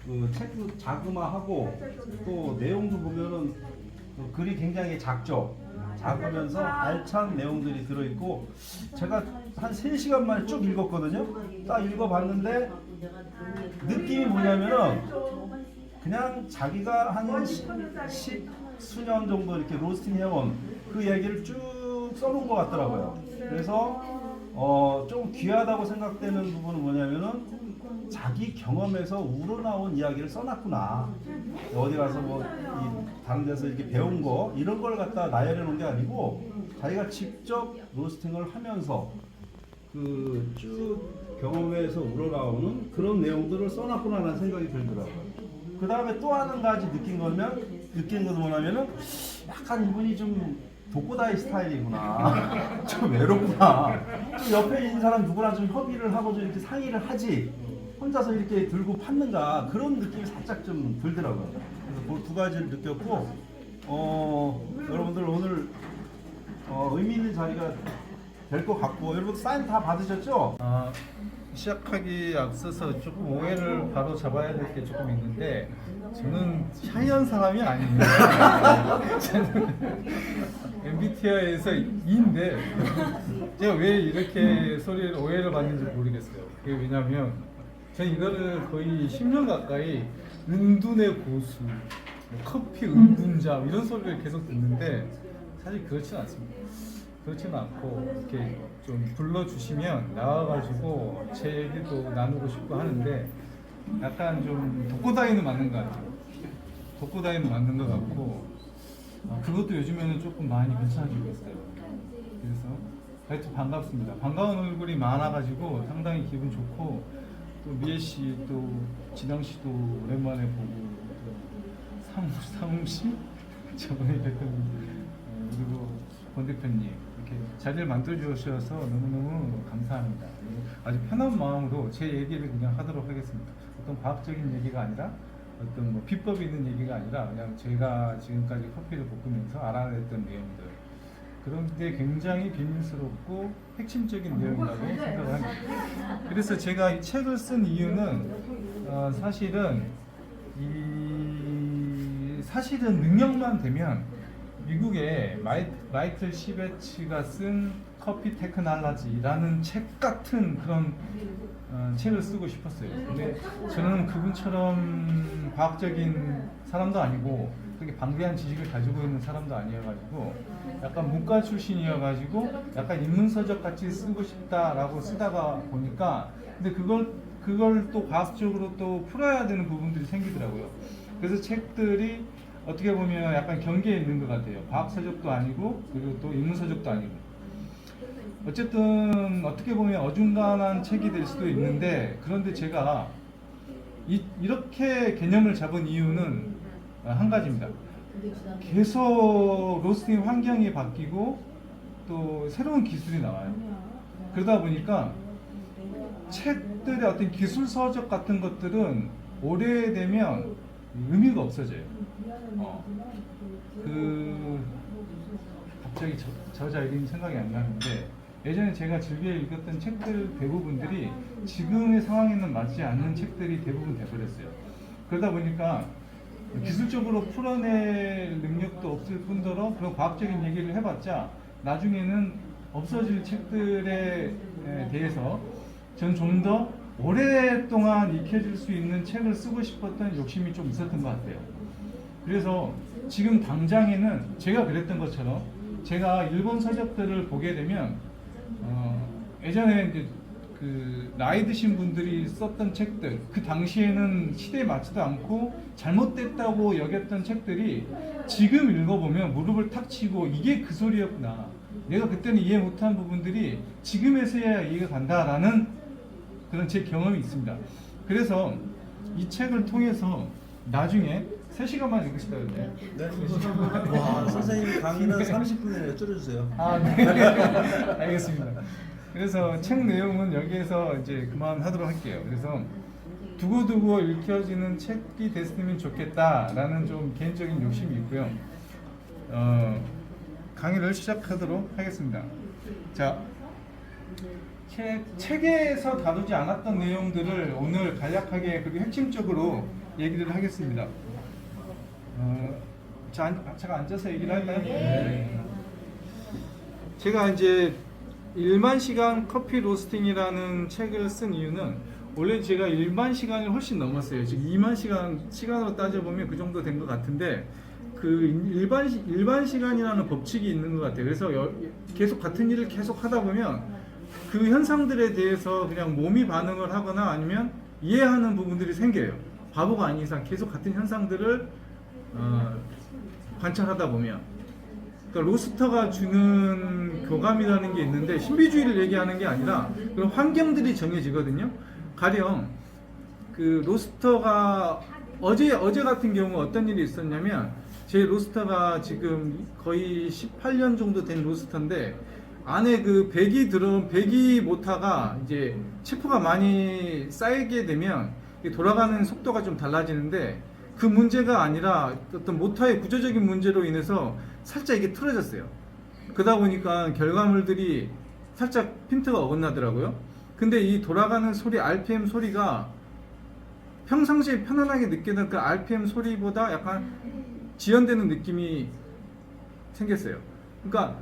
그 책도 자그마하고 또 내용도 보면은 글이 굉장히 작죠. 작으면서 알찬 내용들이 들어있고 제가 한 3시간 만에 쭉 읽었거든요. 딱 읽어봤는데 느낌이 뭐냐면은 그냥 자기가 한 10수년 정도 이렇게 로스팅 해온 그 얘기를 쭉 써놓은 것 같더라고요. 그래서 좀 귀하다고 생각되는 부분은 뭐냐면은 자기 경험에서 우러나온 이야기를 써놨구나. 어디 가서 뭐 다른 데서 이렇게 배운 거 이런 걸 갖다 나열해 놓은 게 아니고 자기가 직접 로스팅을 하면서 그 쭉 경험에서 우러나오는 그런 내용들을 써놨구나라는 생각이 들더라고요. 그 다음에 또 한 가지 느낀 것은 뭐냐면은 약간 이분이 좀 독고다이 스타일이구나. 좀 외롭구나. 좀 옆에 있는 사람 누구랑 좀 협의를 하고 좀 이렇게 상의를 하지. 혼자서 이렇게 들고 팠는가 그런 느낌이 살짝 좀 들더라고요. 그래서 그 두 가지를 느꼈고, 여러분들 오늘 의미 있는 자리가 될 것 같고, 여러분 사인 다 받으셨죠? 시작하기 앞서서 조금 오해를 바로 잡아야 될 게 조금 있는데 저는 샤이한 사람이 아닙니다. 저는 MBTI에서 E인데 제가 왜 이렇게 오해를 받는지 모르겠어요. 그게 왜냐면 저는 이거를 거의 10년 가까이 은둔의 고수, 커피 은둔자 이런 소리를 계속 듣는데 사실 그렇지는 않습니다. 그렇지는 않고 이렇게 좀 불러주시면 나와가지고 제 얘기도 나누고 싶고 하는데 약간 좀 독고다이는 맞는 것 같아요. 독고다이는 맞는 것 같고 그것도 요즘에는 조금 많이 괜찮아지고 있어요. 그래서 하여튼 반갑습니다. 반가운 얼굴이 많아가지고 상당히 기분 좋고 또 미애 씨, 또 진영 씨도 오랜만에 보고 또 상웅 씨, 저번에 뵀던 그리고 권 대표님 이렇게 자리를 만들어 주셔서 너무너무 감사합니다. 아주 편한 마음으로 제 얘기를 그냥 하도록 하겠습니다. 어떤 과학적인 얘기가 아니라 어떤 뭐 비법이 있는 얘기가 아니라 그냥 제가 지금까지 커피를 볶으면서 알아냈던 내용들 그런데 굉장히 비밀스럽고 핵심적인 내용이라고 생각을 합니다. 그래서 제가 이 책을 쓴 이유는 사실은 능력만 되면 미국의 마이클 시베츠가 쓴 커피 테크놀로지라는 책 같은 그런 책을 쓰고 싶었어요. 근데 저는 그분처럼 과학적인 사람도 아니고 그렇게 방대한 지식을 가지고 있는 사람도 아니어가지고 약간 문과 출신이어가지고 약간 인문서적 같이 쓰고 싶다라고 쓰다가 보니까 근데 그걸 또 과학적으로 또 풀어야 되는 부분들이 생기더라고요. 그래서 책들이 어떻게 보면 약간 경계에 있는 것 같아요. 과학서적도 아니고 그리고 또 인문서적도 아니고 어쨌든 어떻게 보면 어중간한 책이 될 수도 있는데 그런데 제가 이렇게 개념을 잡은 이유는 한 가지입니다. 계속 로스팅 환경이 바뀌고 또 새로운 기술이 나와요. 그러다 보니까 책들의 어떤 기술 서적 같은 것들은 오래되면 의미가 없어져요. 갑자기 저자 이름이 생각이 안 나는데 예전에 제가 즐겨 읽었던 책들 대부분들이 지금의 상황에는 맞지 않는 책들이 대부분 돼버렸어요. 그러다 보니까 기술적으로 풀어낼 능력도 없을 뿐더러 그런 과학적인 얘기를 해봤자 나중에는 없어질 책들에 대해서 전 좀 더 오랫동안 익혀질 수 있는 책을 쓰고 싶었던 욕심이 좀 있었던 것 같아요. 그래서 지금 당장에는 제가 그랬던 것처럼 제가 일본 서적들을 보게 되면 예전에 이제 그 나이 드신 분들이 썼던 책들 그 당시에는 시대에 맞지도 않고 잘못됐다고 여겼던 책들이 지금 읽어보면 무릎을 탁 치고 이게 그 소리였구나. 내가 그때는 이해 못한 부분들이 지금에서야 이해가 간다라는 그런 제 경험이 있습니다. 그래서 이 책을 통해서 나중에 3시간만 읽으시다는데. 네. 와, 선생님 강의는 30분에 줄여주세요. 네. 알겠습니다. 그래서 책 내용은 여기에서 이제 그만하도록 할게요. 그래서 두고두고 읽혀지는 책이 됐으면 좋겠다라는 좀 개인적인 욕심이 있고요. 강의를 시작하도록 하겠습니다. 자, 책에서 다루지 않았던 내용들을 오늘 간략하게 그리고 핵심적으로 얘기를 하겠습니다. 제가 앉아서 얘기를 할까요? 네. 제가 이제 1만 시간 커피 로스팅이라는 책을 쓴 이유는 원래 제가 1만 시간을 훨씬 넘었어요. 지금 2만 시간으로 따져보면 그 정도 된 것 같은데 그 일반 시간이라는 법칙이 있는 것 같아요. 그래서 계속 같은 일을 계속 하다 보면 그 현상들에 대해서 그냥 몸이 반응을 하거나 아니면 이해하는 부분들이 생겨요. 바보가 아닌 이상 계속 같은 현상들을 관찰하다 보면, 그러니까 로스터가 주는 교감이라는 게 있는데 신비주의를 얘기하는 게 아니라 그런 환경들이 정해지거든요. 가령 그 로스터가 어제 같은 경우 어떤 일이 있었냐면, 제 로스터가 지금 거의 18년 정도 된 로스터인데 안에 그 배기 모터가 이제 체포가 많이 쌓이게 되면 돌아가는 속도가 좀 달라지는데, 그 문제가 아니라 어떤 모터의 구조적인 문제로 인해서 살짝 이게 틀어졌어요. 그러다 보니까 결과물들이 살짝 핀트가 어긋나더라고요. 근데 이 돌아가는 소리, RPM 소리가 평상시에 편안하게 느끼는 그 RPM 소리보다 약간 지연되는 느낌이 생겼어요. 그러니까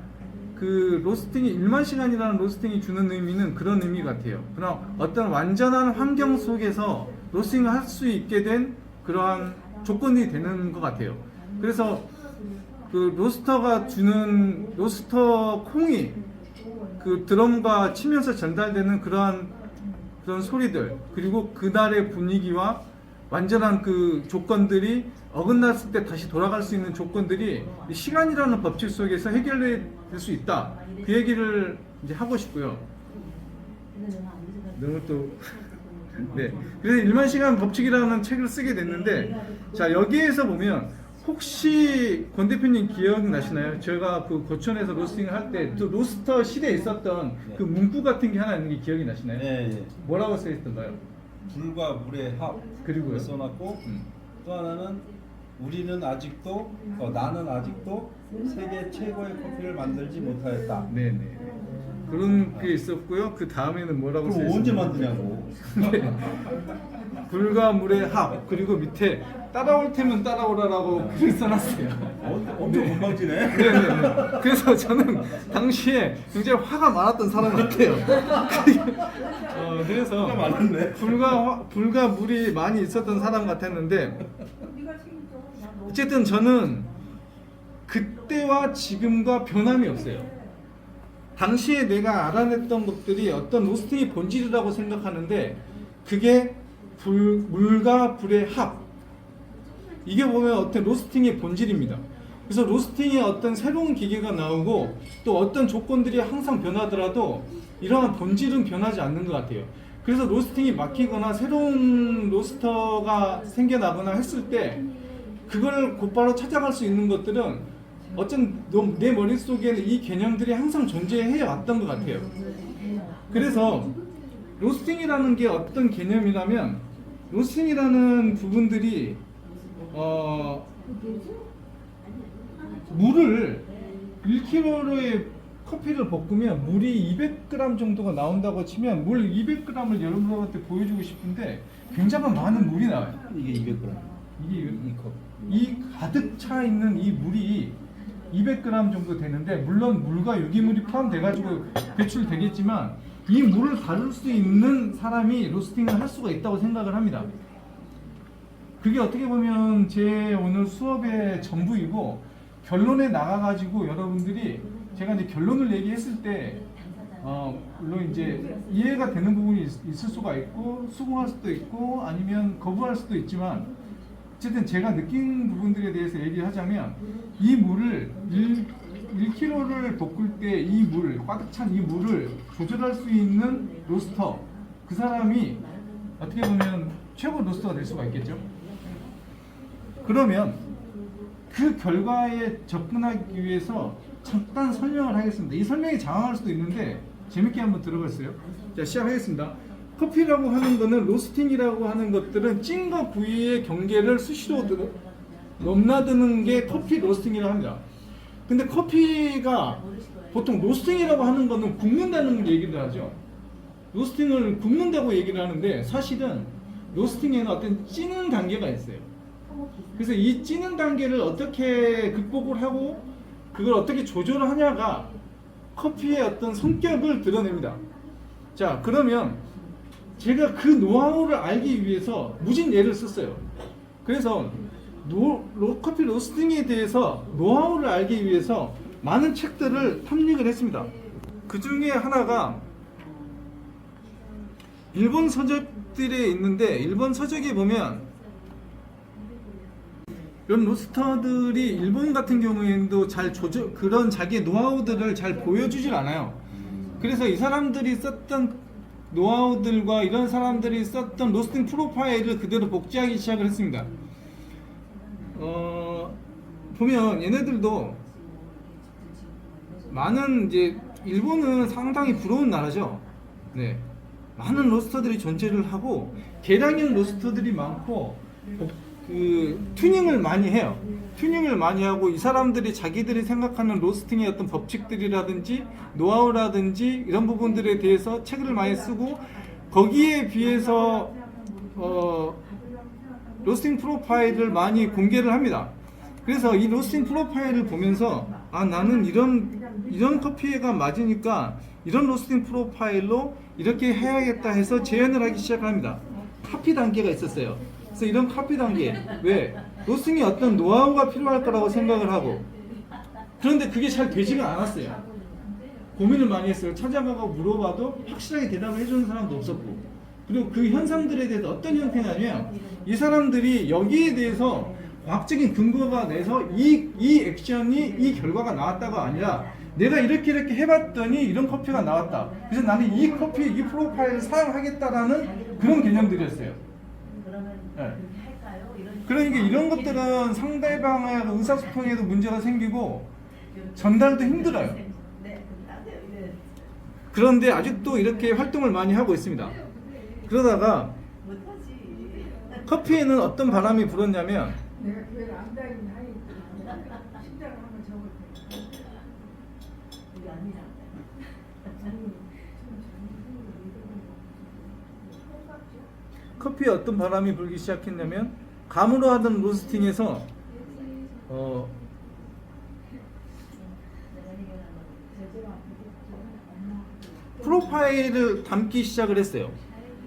그 로스팅이 1만 시간이라는 로스팅이 주는 의미는 그런 의미 같아요. 그럼 어떤 완전한 환경 속에서 로스팅을 할 수 있게 된 그러한 조건이 되는 것 같아요. 그래서 그 로스터가 주는 로스터 콩이 그 드럼과 치면서 전달되는 그런 소리들, 그리고 그날의 분위기와 완전한 그 조건들이 어긋났을 때 다시 돌아갈 수 있는 조건들이 시간이라는 법칙 속에서 해결될 수 있다. 그 얘기를 이제 하고 싶고요. 너무 또 네. 그래서 1만 시간 법칙이라는 책을 쓰게 됐는데, 자, 여기에서 보면 혹시 권 대표님 기억나시나요? 제가 그 고천에서 로스팅을 할 때 또 로스터 실에 있었던 그 문구 같은 게 하나 있는 게 기억이 나시나요? 네. 뭐라고 써 있던가요? 불과 물의 합 그리고요? 써놨고 또 하나는 우리는 아직도 나는 아직도 세계 최고의 커피를 만들지 못하였다. 네네. 그런 게 있었고요. 그 다음에는 뭐라고 써 그럼 있었나요? 언제 만드냐고. 네. 불과 물의 합, 그리고 밑에 따라올 테면 따라오라라고 글을 써놨어요. 엄청 건방지네. 네네네. 그래서 저는 당시에 굉장히 화가 많았던 사람 같아요. 그래서 화가 많았네. 불과 물이 많이 있었던 사람 같았는데, 어쨌든 저는 그때와 지금과 변함이 없어요. 당시에 내가 알아냈던 것들이 어떤 로스팅의 본질이라고 생각하는데, 그게 물과 불의 합, 이게 보면 어떤 로스팅의 본질입니다. 그래서 로스팅에 어떤 새로운 기계가 나오고 또 어떤 조건들이 항상 변하더라도 이러한 본질은 변하지 않는 것 같아요. 그래서 로스팅이 막히거나 새로운 로스터가 생겨나거나 했을 때 그걸 곧바로 찾아갈 수 있는 것들은 어쩐 내 머릿속에는 이 개념들이 항상 존재해 왔던 것 같아요. 그래서 로스팅이라는 게 어떤 개념이라면, 로스팅이라는 부분들이 물을 1kg의 커피를 볶으면 물이 200g 정도가 나온다고 치면, 물 200g을 여러분들한테 보여주고 싶은데 굉장히 많은 물이 나와요. 이게 200g. 이게 이 가득 차 있는 이 물이 200g 정도 되는데, 물론 물과 유기물이 포함돼가지고 배출되겠지만 이 물을 다룰 수 있는 사람이 로스팅을 할 수가 있다고 생각을 합니다. 그게 어떻게 보면 제 오늘 수업의 전부이고, 결론에 나가가지고 여러분들이 제가 이제 결론을 얘기했을 때 물론 이제 이해가 되는 부분이 있을 수가 있고 수긍할 수도 있고 아니면 거부할 수도 있지만, 어쨌든 제가 느낀 부분들에 대해서 얘기를 하자면, 이 물을 1kg를 볶을 때 이 물, 가득 찬 이 물을 조절할 수 있는 로스터, 그 사람이 어떻게 보면 최고 로스터가 될 수가 있겠죠. 그러면 그 결과에 접근하기 위해서 잠깐 설명을 하겠습니다. 이 설명이 장황할 수도 있는데 재밌게 한번 들어봤어요. 자, 시작하겠습니다. 커피라고 하는 거는, 로스팅이라고 하는 것들은 찐과 구이의 경계를 수시로 넘나드는 게 커피 로스팅이라고 합니다. 근데 커피가 보통 로스팅이라고 하는 거는 굽는다는 얘기를 하죠. 로스팅을 굽는다고 얘기를 하는데 사실은 로스팅에는 어떤 찌는 단계가 있어요. 그래서 이 찌는 단계를 어떻게 극복을 하고 그걸 어떻게 조절을 하냐가 커피의 어떤 성격을 드러냅니다. 자, 그러면 제가 그 노하우를 알기 위해서 무진 예를 썼어요. 그래서 커피 로스팅에 대해서 노하우를 알기 위해서 많은 책들을 탐닉을 했습니다. 그 중에 하나가 일본 서적들에 있는데, 일본 서적에 보면 이런 로스터들이 일본 같은 경우에도 잘 그런 자기의 노하우들을 잘 보여주질 않아요. 그래서 이 사람들이 썼던 노하우들과 이런 사람들이 썼던 로스팅 프로파일을 그대로 복제하기 시작을 했습니다. 보면 얘네들도 많은, 이제 일본은 상당히 부러운 나라죠. 네, 많은 로스터들이 존재를 하고 개량형 로스터들이 많고 튜닝을 많이 해요. 튜닝을 많이 하고 이 사람들이 자기들이 생각하는 로스팅의 어떤 법칙들이라든지 노하우라든지 이런 부분들에 대해서 책을 많이 쓰고, 거기에 비해서 로스팅 프로파일을 많이 공개를 합니다. 그래서 이 로스팅 프로파일을 보면서 나는 이런 커피가 맞으니까 이런 로스팅 프로파일로 이렇게 해야겠다 해서 제안을 하기 시작합니다. 카피 단계가 있었어요. 그래서 이런 카피 단계, 왜? 로스팅에 어떤 노하우가 필요할 거라고 생각을 하고, 그런데 그게 잘 되지가 않았어요. 고민을 많이 했어요. 찾아가고 물어봐도 확실하게 대답을 해주는 사람도 없었고, 그리고 그 현상들에 대해서 어떤 형태냐면 이 사람들이 여기에 대해서 과학적인 근거가 내서 이 액션이 이 결과가 나왔다가 아니라 내가 이렇게 해봤더니 이런 커피가 나왔다. 그래서 나는 이 커피, 이 프로파일을 사용하겠다라는 그런 개념들이었어요. 네. 그러니까 이런 것들은 상대방의 의사소통에도 문제가 생기고 전달도 힘들어요. 그런데 아직도 이렇게 활동을 많이 하고 있습니다. 그러다가 커피에는 어떤 바람이 불었냐면, 내가 교회를 안 다니는 하이 십자가 한번 적을 때 우리 언니랑 커피에 어떤 바람이 불기 시작했냐면, 감으로 하던 로스팅에서 프로파일을 담기 시작을 했어요.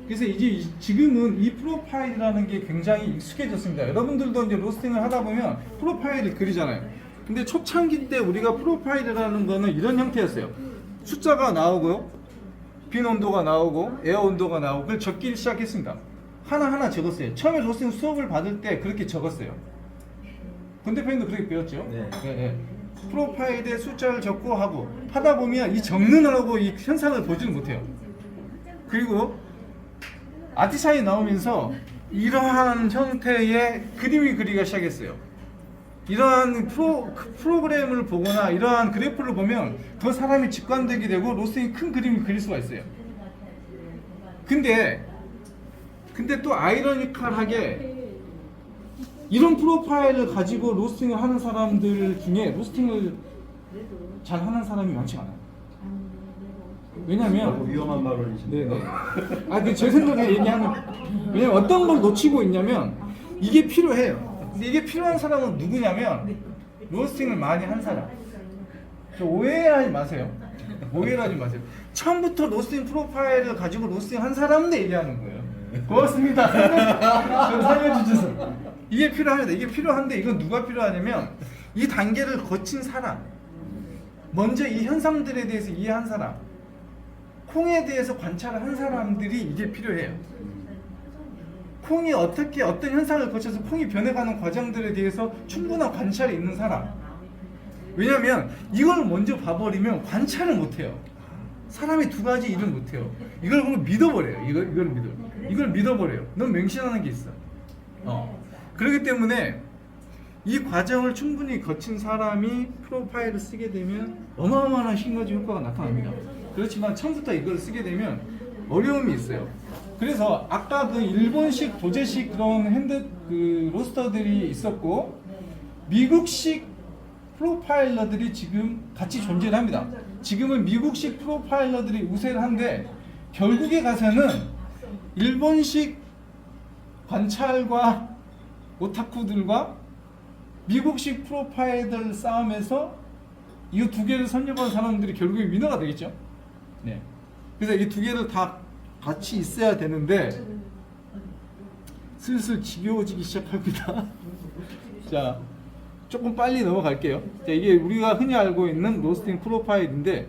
그래서 이제 지금은 이 프로파일이라는 게 굉장히 익숙해졌습니다. 여러분들도 이제 로스팅을 하다 보면 프로파일을 그리잖아요. 근데 초창기 때 우리가 프로파일이라는 거는 이런 형태였어요. 숫자가 나오고요, 빈 온도가 나오고 에어 온도가 나오고, 그걸 적기 시작했습니다. 하나하나 적었어요. 처음에 로스팅 수업을 받을 때 그렇게 적었어요. 권 대표님도 그렇게 배웠죠? 네. 네. 프로파일에 숫자를 적고 하고 하다 보면 이 적는하고 이 현상을 보지는 못해요. 그리고 아티샤이 나오면서 이러한 형태의 그림이 그리기가 시작했어요. 이러한 프로그램을 보거나 이러한 그래프를 보면 더 사람이 직관되게 되고 로스팅이 큰 그림을 그릴 수가 있어요. 근데 또 아이러니컬하게 이런 프로파일을 가지고 로스팅을 하는 사람들 중에 로스팅을 잘 하는 사람이 많지 않아요. 왜냐면 위험한 발언이신데요. 네네. 제 생각에 얘기하는, 왜냐면 어떤 걸 놓치고 있냐면 이게 필요해요. 근데 이게 필요한 사람은 누구냐면 로스팅을 많이 한 사람. 저 오해하지 마세요. 오해하지 마세요. 처음부터 로스팅 프로파일을 가지고 로스팅 한 사람인데 얘기하는 거예요. 고맙습니다. 좀 살려주셔서. 이게 필요합니다. 이게 필요한데 이건 누가 필요하냐면 이 단계를 거친 사람, 먼저 이 현상들에 대해서 이해한 사람, 콩에 대해서 관찰을 한 사람들이 이게 필요해요. 콩이 어떻게 어떤 현상을 거쳐서 콩이 변해가는 과정들에 대해서 충분한 관찰이 있는 사람. 왜냐면 이걸 먼저 봐버리면 관찰을 못해요. 사람이 두 가지 일을 못해요. 이걸 보고 믿어버려요. 이걸 믿어버려요. 너무 맹신하는 게 있어. 그렇기 때문에 이 과정을 충분히 거친 사람이 프로파일을 쓰게 되면 어마어마한 시너지 효과가 나타납니다. 그렇지만 처음부터 이걸 쓰게 되면 어려움이 있어요. 그래서 아까 그 일본식 도제식 그런 로스터들이 있었고, 미국식 프로파일러들이 지금 같이 존재를 합니다. 지금은 미국식 프로파일러들이 우세를 한데 결국에 가서는 일본식 관찰과 오타쿠들과 미국식 프로파일들 싸움에서 이 두 개를 선점한 사람들이 결국에 위너가 되겠죠. 네. 그래서 이 두 개를 다 같이 있어야 되는데 슬슬 지겨워지기 시작합니다. 자, 조금 빨리 넘어갈게요. 자, 이게 우리가 흔히 알고 있는 로스팅 프로파일인데,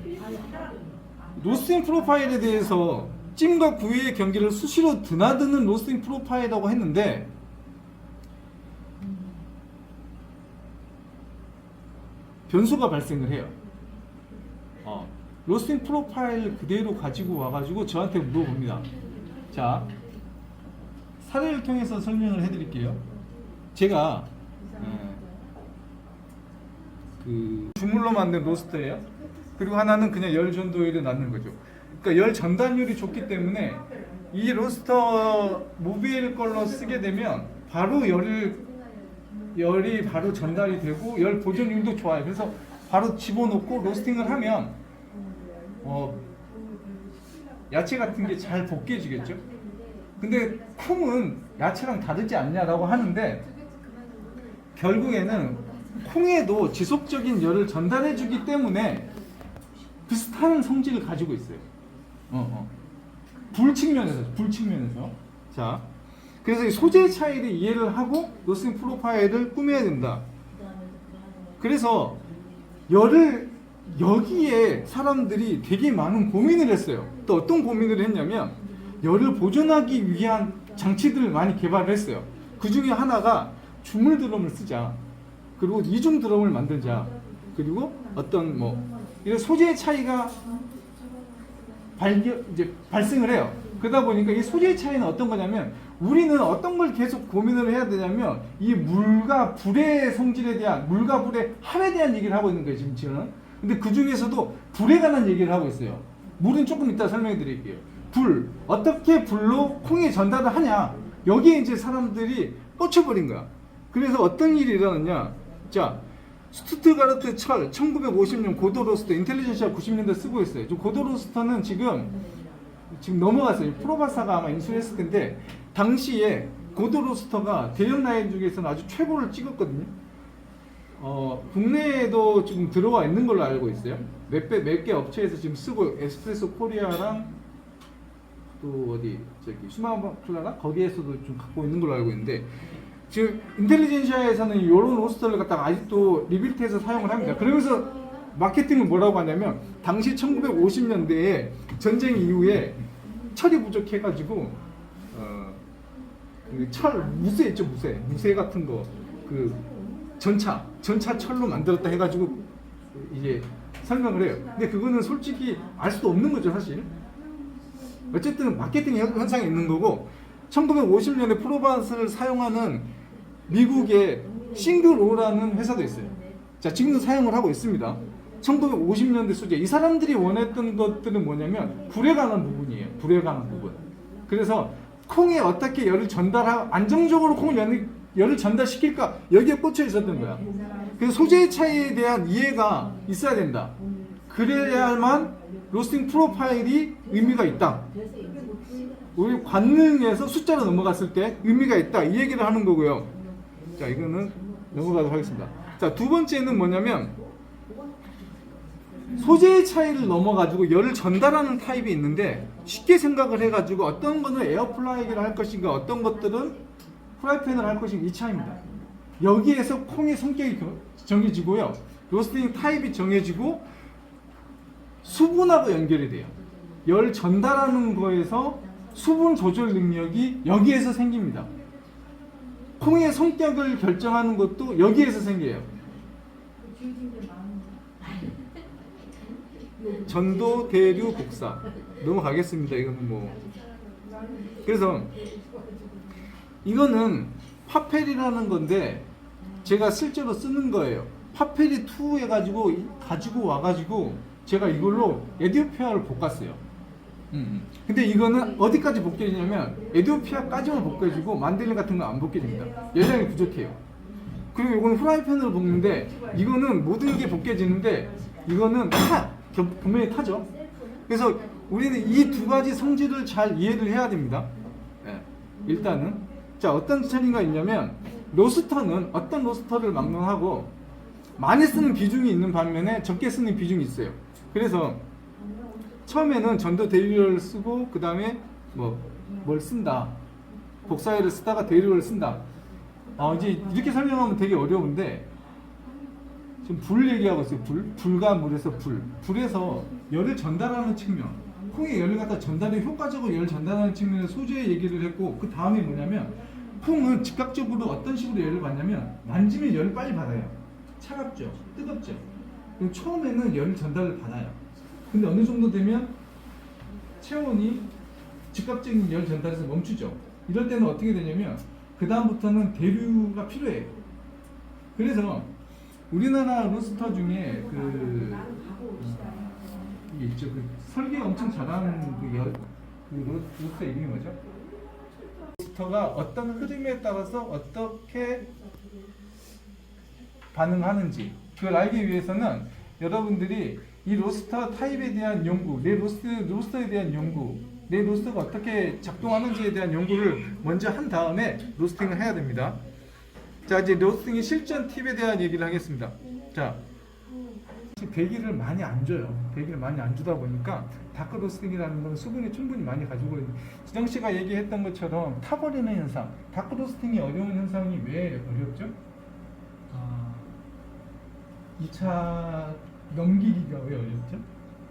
로스팅 프로파일에 대해서 찜과 구이의 경기를 수시로 드나드는 로스팅 프로파일이라고 했는데, 변수가 발생을 해요. 로스팅 프로파일 그대로 가지고 와가지고 저한테 물어봅니다. 자, 사례를 통해서 설명을 해드릴게요. 제가 그 주물로 만든 로스터예요. 그리고 하나는 그냥 열 전도율에 낳는 거죠. 그러니까 열 전단율이 좋기 때문에 이 로스터 모빌 걸로 쓰게 되면 바로 열이 바로 전달이 되고 열 보존율도 좋아요. 그래서 바로 집어넣고 로스팅을 하면 야채 같은 게 잘 벗겨지겠죠. 근데 콩은 야채랑 다르지 않냐라고 하는데 결국에는 콩에도 지속적인 열을 전달해 주기 때문에 비슷한 성질을 가지고 있어요. 불 측면에서. 자, 그래서 이 소재 차이를 이해를 하고 로스팅 프로파일을 꾸며야 된다. 그래서 여기에 사람들이 되게 많은 고민을 했어요. 또 어떤 고민을 했냐면 열을 보존하기 위한 장치들을 많이 개발을 했어요. 그 중에 하나가 주물 드럼을 쓰자. 그리고 이중 드럼을 만들자. 그리고 어떤 이런 소재 차이가 발생을 해요. 그러다 보니까 이 소재 차이는 어떤 거냐면 우리는 어떤 걸 계속 고민을 해야 되냐면 이 물과 불의 성질에 대한 물과 불의 합에 대한 얘기를 하고 있는 거예요. 지금 저는. 근데 그 중에서도 불에 관한 얘기를 하고 있어요. 물은 조금 이따 설명해 드릴게요. 불, 어떻게 불로 콩에 전달을 하냐. 여기에 이제 사람들이 꽂혀버린 거야. 그래서 어떤 일이 일어났냐. 자, 스투트가르트 철 1950년 고도 로스터 인텔리전시아 90년대 쓰고 있어요. 고도 로스터는 지금 넘어갔어요. 프로바사가 아마 인수했을 텐데 당시에 고도 로스터가 대형 라인 중에서는 아주 최고를 찍었거든요. 국내에도 지금 들어와 있는 걸로 알고 있어요. 몇 개 업체에서 지금 쓰고 에스프레소 코리아랑 또 슈마플라나 거기에서도 좀 갖고 있는 걸로 알고 있는데 지금 인텔리전시아에서는 이런 로스터를 갖다가 아직도 리빌트해서 사용을 합니다. 그러면서 마케팅을 뭐라고 하냐면 당시 1950년대에 전쟁 이후에 철이 부족해가지고 그 무쇠 있죠, 무쇠 같은 거 전차 철로 만들었다 해가지고 이제 설명을 해요. 근데 그거는 솔직히 알 수도 없는 거죠, 사실. 어쨌든 마케팅 현상이 있는 거고 1950년에 프로반스를 사용하는 미국의 싱글오라는 회사도 있어요. 자, 지금도 사용을 하고 있습니다. 1950년대 소재. 이 사람들이 원했던 것들은 뭐냐면 불에 관한 부분이에요. 불에 관한 부분. 그래서 콩에 어떻게 열을 안정적으로 열을 전달시킬까 여기에 꽂혀 있었던 거야. 그래서 소재의 차이에 대한 이해가 있어야 된다. 그래야만 로스팅 프로파일이 의미가 있다. 우리 관능에서 숫자로 넘어갔을 때 의미가 있다. 이 얘기를 하는 거고요. 자, 이거는 넘어가도록 하겠습니다. 자, 두 번째는 뭐냐면 소재의 차이를 넘어가지고 열을 전달하는 타입이 있는데 쉽게 생각을 해가지고 어떤 거는 에어플라이기를 할 것인가 어떤 것들은 프라이팬을 할 것인가 이 차이입니다. 여기에서 콩의 성격이 정해지고요. 로스팅 타입이 정해지고 수분하고 연결이 돼요. 열 전달하는 거에서 수분 조절 능력이 여기에서 생깁니다. 콩의 성격을 결정하는 것도 여기에서 생겨요. 전도, 대류, 복사. 넘어가겠습니다. 이거는 그래서 이거는 파펠이라는 건데 제가 실제로 쓰는 거예요. 파펠이 2 해가지고 가지고 와가지고 제가 이걸로 에티오피아를 볶았어요. 근데 이거는 어디까지 볶여지냐면 에티오피아까지만 볶여지고 만델린 같은 거 안 볶여집니다. 열량이 부족해요. 그리고 이거는 프라이팬으로 볶는데 이거는 모든 게 볶여지는데 이거는 분명히 타죠. 그래서 우리는 이 두 가지 성질을 잘 이해를 해야 됩니다. 네. 일단은 자 어떤 차이가 있냐면 로스터는 어떤 로스터를 막론하고 많이 쓰는 비중이 있는 반면에 적게 쓰는 비중이 있어요. 그래서 처음에는 전도 대류를 쓰고 그 다음에 뭘 쓴다. 복사열을 쓰다가 대류를 쓴다. 이제 이렇게 설명하면 되게 어려운데 지금 불 얘기하고 있어요. 불과 물에서 불에서 열을 전달하는 측면, 콩의 열을 갖다 전달해 효과적으로 열 전달하는 측면의 소재의 얘기를 했고 그 다음에 뭐냐면 콩은 즉각적으로 어떤 식으로 열을 받냐면 만지면 열을 빨리 받아요. 차갑죠, 뜨겁죠. 그럼 처음에는 열을 전달을 받아요. 근데 어느 정도 되면 체온이 즉각적인 열 전달에서 멈추죠. 이럴 때는 어떻게 되냐면 그 다음부터는 대류가 필요해요. 그래서 우리나라 로스터 중에 이게 있죠. 그 설계 엄청 잘하는 로스터 이름이 뭐죠? 로스터가 어떤 흐름에 따라서 어떻게 반응하는지 그걸 알기 위해서는 여러분들이 이 로스터 타입에 대한 연구, 내 로스터에 대한 연구, 내 로스터가 어떻게 작동하는지에 대한 연구를 먼저 한 다음에 로스팅을 해야 됩니다. 자, 이제 로스팅의 실전 팁에 대한 얘기를 하겠습니다. 자, 배기를 많이 안 줘요. 배기를 많이 안 주다 보니까 다크 로스팅이라는 건 수분이 충분히 많이 가지고 있는. 지정 씨가 얘기했던 것처럼 타버리는 현상, 다크 로스팅이 어려운 현상이 왜 어렵죠? 2차 넘기기가 왜 어렵죠?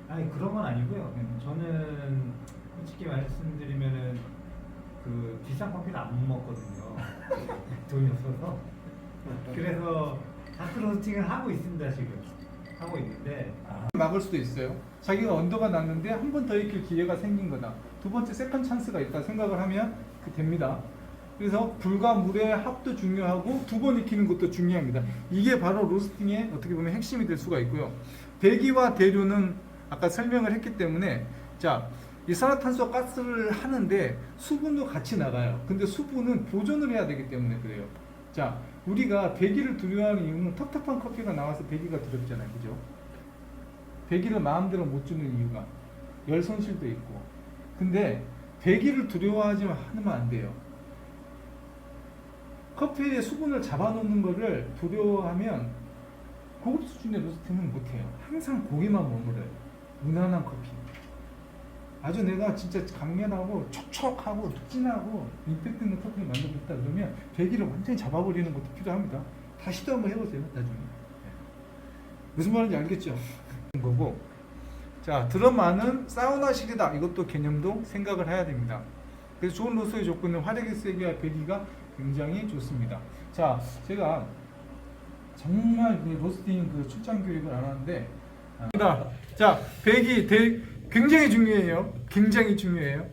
아니 그런 건 아니고요. 저는 솔직히 말씀드리면은 그 비싼 커피를 안 먹거든요. 돈이 없어서. 그래서 다크 로스팅을 하고 있습니다 지금. 하고 있는데 막을 수도 있어요. 자기가 온도가 났는데 한 번 더 익힐 기회가 생긴 거다. 두 번째 세컨 찬스가 있다 생각을 하면 됩니다. 그래서 불과 물의 합도 중요하고 두 번 익히는 것도 중요합니다. 이게 바로 로스팅의 어떻게 보면 핵심이 될 수가 있고요. 배기와 대류는 아까 설명을 했기 때문에 자, 이산화탄소 가스를 하는데 수분도 같이 나가요. 근데 수분은 보존을 해야 되기 때문에 그래요. 자, 우리가 배기를 두려워하는 이유는 텁텁한 커피가 나와서 배기가 두렵잖아요. 그죠? 배기를 마음대로 못 주는 이유가 열 손실도 있고. 근데 배기를 두려워하지 않으면 안 돼요. 커피의 수분을 잡아놓는 거를 두려워하면 고급 수준의 로스팅은 못해요. 항상 고기만 머물러요. 무난한 커피. 아주 내가 진짜 강렬하고 촉촉하고 진하고 임팩트 있는 커피를 만들겠다 그러면 배기를 완전히 잡아버리는 것도 필요합니다. 다시도 한번 해보세요. 나중에. 무슨 말인지 알겠죠? 거고. 자, 드럼안은 사우나실이다. 이것도 개념도 생각을 해야 됩니다. 그래서 좋은 로스의 조건은 화력의 세기와 배기가 굉장히 좋습니다. 자, 제가 정말 로스팅 출장 교육을 안 하는데, 자, 배기 굉장히 중요해요. 굉장히 중요해요.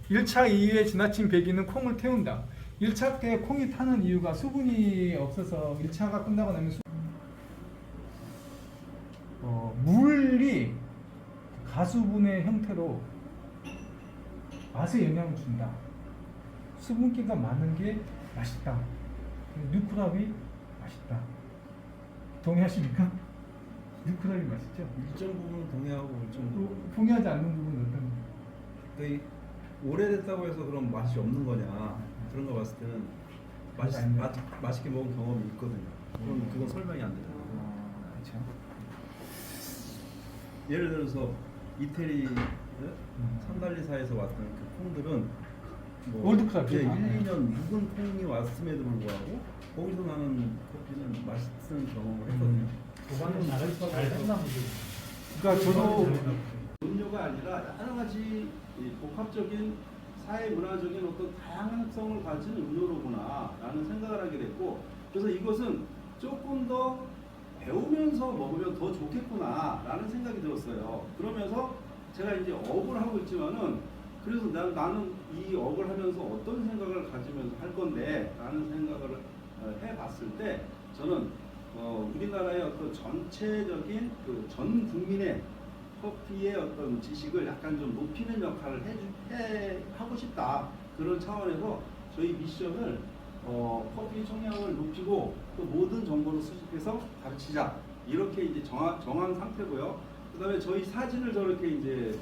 1차 이후에 지나친 배기는 콩을 태운다. 1차 때 콩이 타는 이유가 수분이 없어서 1차가 끝나고 나면 물이 가수분의 형태로 맛에 영향을 준다. 수분기가 많은 게 맛있다. 뉴크랍이 맛있다. 동의하십니까? 뉴크랍이 맛있죠? 일정 부분 동의하고 일정 부분 동의하지 않는 부분은 어떤? 그러니까 오래됐다고 해서 그럼 맛이 없는 거냐 그런 거 봤을 때는 맛있게 먹은 경험이 있거든요. 그럼 그건 설명이 안 되잖아요. 그렇죠. 예를 들어서 이태리 산달리사에서 왔던 그 콩들은 월드컵이죠. 1, 2년 묵은 콩이 왔음에도 불구하고 거기서 나는 커피는 맛있는 경험을 했거든요. 보관은 잘 했나 보지. 그러니까 저도 음료가 아니라 여러 가지 복합적인 사회 문화적인 어떤 다양성을 가진 음료로구나라는 생각을 하게 됐고, 그래서 이것은 조금 더 배우면서 먹으면 더 좋겠구나라는 생각이 들었어요. 그러면서 제가 이제 업을 하고 있지만은 그래서 나는 이 업을 하면서 어떤 생각을 가지면서 할 건데 라는 생각을 해봤을 때 저는 우리나라의 어떤 전체적인 그 전 국민의 커피의 어떤 지식을 약간 좀 높이는 역할을 하고 싶다. 그런 차원에서 저희 미션을 커피 총량을 높이고 또 모든 정보를 수집해서 가르치자 이렇게 이제 정한 상태고요. 그다음에 저희 사진을 저렇게 이제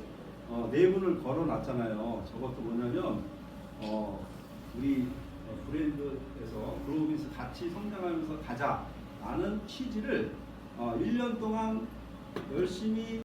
네 분을 걸어놨잖아요. 저것도 뭐냐면 우리 브랜드에서 글로비스 같이 성장하면서 가자라는 취지를 1년 동안 열심히